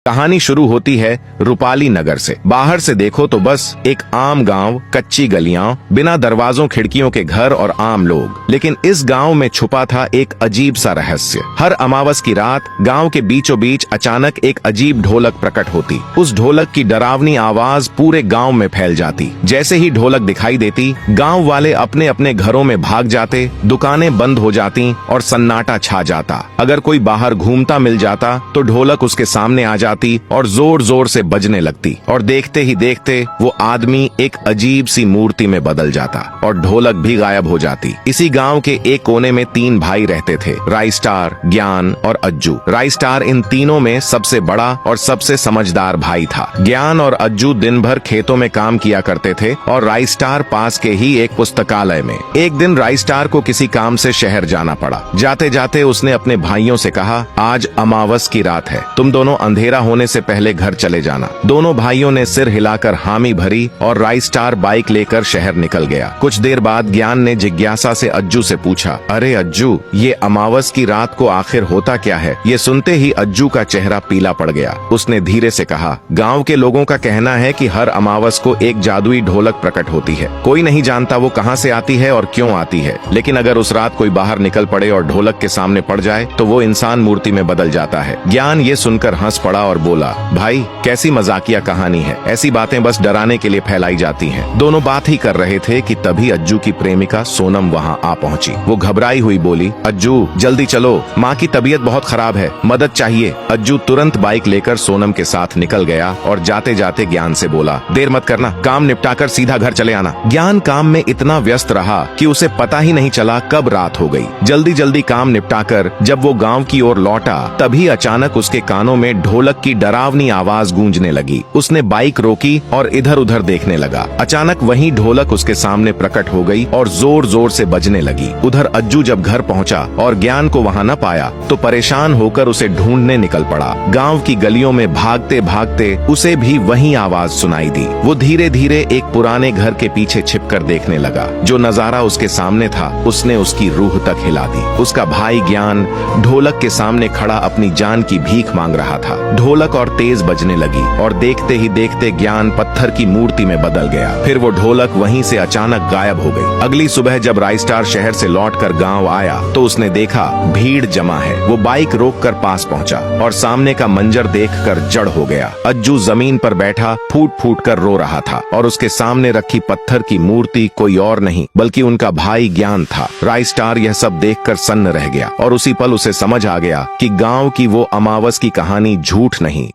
कहानी शुरू होती है रूपाली नगर से। बाहर से देखो तो बस एक आम गांव, कच्ची गलियां, बिना दरवाजों खिड़कियों के घर और आम लोग। लेकिन इस गांव में छुपा था एक अजीब सा रहस्य। हर अमावस की रात गांव के बीचों बीच अचानक एक अजीब ढोलक प्रकट होती। उस ढोलक की डरावनी आवाज पूरे गांव में फैल जाती। जैसे ही ढोलक दिखाई देती, गांव वाले अपने अपने घरों में भाग जाते, दुकानें बंद हो जाती और सन्नाटा छा जाता। अगर कोई बाहर घूमता मिल जाता तो ढोलक उसके सामने आ जाती और जोर जोर से बजने लगती और देखते ही देखते वो आदमी एक अजीब सी मूर्ति में बदल जाता और ढोलक भी गायब हो जाती। इसी गांव के एक कोने में 3 भाई रहते थे, राइस्टार, ज्ञान और अज्जू। राइस्टार इन तीनों में सबसे बड़ा और सबसे समझदार भाई था। ज्ञान और अज्जू दिन भर खेतों में काम किया करते थे और राइस्टार पास के ही एक पुस्तकालय में। एक दिन राइस्टार को किसी काम से शहर जाना पड़ा। जाते जाते उसने अपने भाइयों से कहा, आज अमावस की रात है, तुम दोनों अंधेरा होने से पहले घर चले जाना। दोनों भाइयों ने सिर हिलाकर हामी भरी और राइस्टार बाइक लेकर शहर निकल गया। कुछ देर बाद ज्ञान ने जिज्ञासा से अज्जू से पूछा, अरे अज्जू, ये अमावस की रात को आखिर होता क्या है? ये सुनते ही अज्जू का चेहरा पीला पड़ गया। उसने धीरे से कहा, गांव के लोगों का कहना है कि हर अमावस को एक जादुई ढोलक प्रकट होती है। कोई नहीं जानता वो कहां से आती है और क्यों आती है, लेकिन अगर उस रात कोई बाहर निकल पड़े और ढोलक के सामने पड़ जाए तो वो इंसान मूर्ति में बदल जाता है। ज्ञान ये सुनकर हंस पड़ा और बोला, भाई कैसी मजाकिया कहानी है, ऐसी बातें बस डराने के लिए फैलाई जाती हैं। दोनों बात ही कर रहे थे कि तभी अज्जू की प्रेमिका सोनम वहां आ पहुंची। वो घबराई हुई बोली, अज्जू जल्दी चलो, माँ की तबीयत बहुत खराब है, मदद चाहिए। अज्जू तुरंत बाइक लेकर सोनम के साथ निकल गया और जाते जाते ज्ञान से बोला, देर मत करना, काम निपटाकर सीधा घर चले आना। ज्ञान काम में इतना व्यस्त रहा कि उसे पता ही नहीं चला कब रात हो गई। जल्दी जल्दी काम निपटाकर जब वो गांव की ओर लौटा, तभी अचानक उसके कानों में ढोलक की डरावनी आवाज गूंजने लगी। उसने बाइक रोकी और इधर उधर देखने लगा। अचानक वहीं ढोलक उसके सामने प्रकट हो गई और जोर जोर से बजने लगी। उधर अज्जू जब घर पहुंचा और ज्ञान को वहां न पाया तो परेशान होकर उसे ढूंढने निकल पड़ा। गांव की गलियों में भागते भागते उसे भी वही आवाज सुनाई दी। वो धीरे धीरे एक पुराने घर के पीछे छिपकर देखने लगा। जो नजारा उसके सामने था उसने उसकी रूह तक हिला दी। उसका भाई ज्ञान ढोलक के सामने खड़ा अपनी जान की भीख मांग रहा था। ढोलक और तेज बजने लगी और देखते ही देखते ज्ञान पत्थर की मूर्ति में बदल गया। फिर वो ढोलक वहीं से अचानक गायब हो गई। अगली सुबह जब राइस्टार शहर से लौटकर गांव आया तो उसने देखा भीड़ जमा है। वो बाइक रोककर पास पहुंचा और सामने का मंजर देखकर जड़ हो गया। अज्जू जमीन पर बैठा फूट फूट कर रो रहा था और उसके सामने रखी पत्थर की मूर्ति कोई और नहीं बल्कि उनका भाई ज्ञान था। राइस्टार यह सब देखकर सन्न रह गया और उसी पल उसे समझ आ गया कि गांव की वो अमावस की कहानी झूठ नहीं